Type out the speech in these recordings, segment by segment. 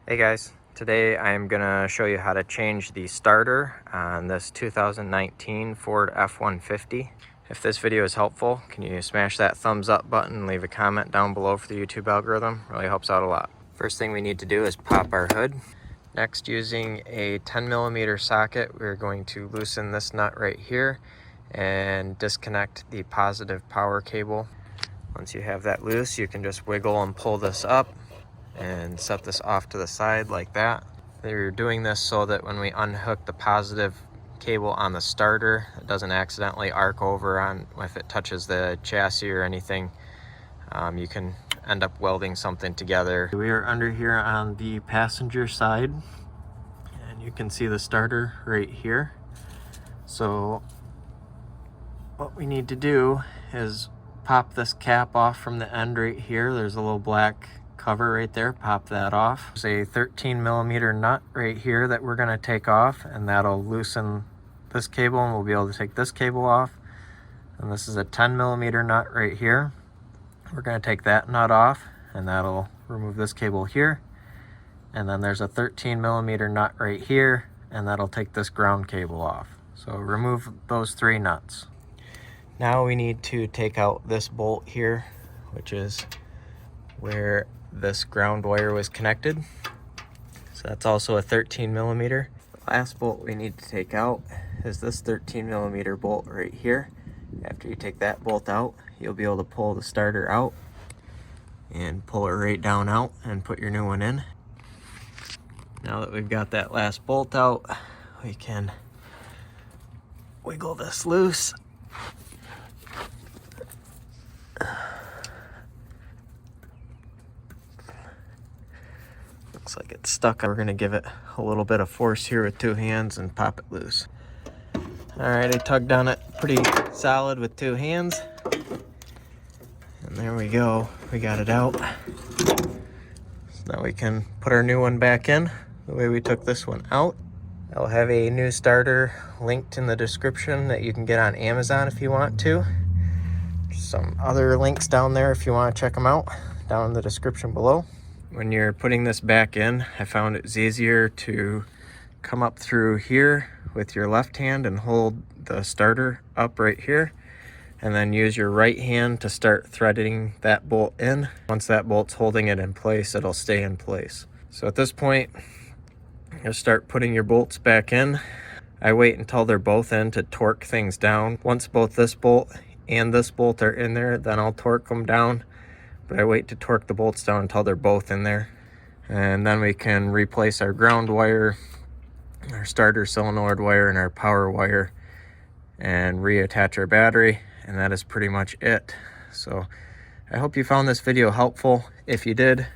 Hey guys, today I'm gonna show you how to change the starter on this 2019 Ford F150. If this video is helpful, can you smash that thumbs up button, leave a comment down below for the YouTube algorithm? Really helps out a lot. First thing we need to do is pop our hood. Next, using a 10mm socket, we're going to loosen this nut right here and disconnect the positive power cable. Once you have that loose, you can just wiggle and pull this up and set this off to the side like that. We're doing this so that when we unhook the positive cable on the starter, it doesn't accidentally arc over on if it touches the chassis or anything. You can end up welding something together. We are under here on the passenger side, and you can see the starter right here. So what we need to do is pop this cap off from the end right here. There's a little black cover right there. Pop that off. There's a 13mm nut right here that we're going to take off, and that'll loosen this cable, and we'll be able to take this cable off. And this is a 10mm nut right here. We're going to take that nut off, and that'll remove this cable here. And then there's a 13mm nut right here, and that'll take this ground cable off. So remove those three nuts. Now we need to take out this bolt here, which is where this ground wire was connected. So that's also a 13mm. The last bolt we need to take out is this 13mm bolt right here. After you take that bolt out, you'll be able to pull the starter out and pull it right down out and put your new one in. Now that we've got that last bolt out, we can wiggle this loose. Looks like it's stuck. We're gonna give it a little bit of force here with two hands and pop it loose. All right, I tugged on it pretty solid with two hands. And there we go, we got it out. So now we can put our new one back in the way we took this one out. I'll have a new starter linked in the description that you can get on Amazon if you want to. Some other links down there if you want to check them out, down in the description below. When you're putting this back in, I found it's easier to come up through here with your left hand and hold the starter up right here, and then use your right hand to start threading that bolt in. Once that bolt's holding it in place, it'll stay in place. So at this point, you'll start putting your bolts back in. I wait until they're both in to torque things down. Once both this bolt and this bolt are in there, then I'll torque them down. But I wait to torque the bolts down until they're both in there. And then we can replace our ground wire, our starter solenoid wire, and our power wire, and reattach our battery. And that is pretty much it. So I hope you found this video helpful. If you did,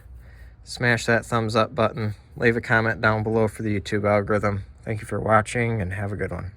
smash that thumbs up button. Leave a comment down below for the YouTube algorithm. Thank you for watching, and have a good one.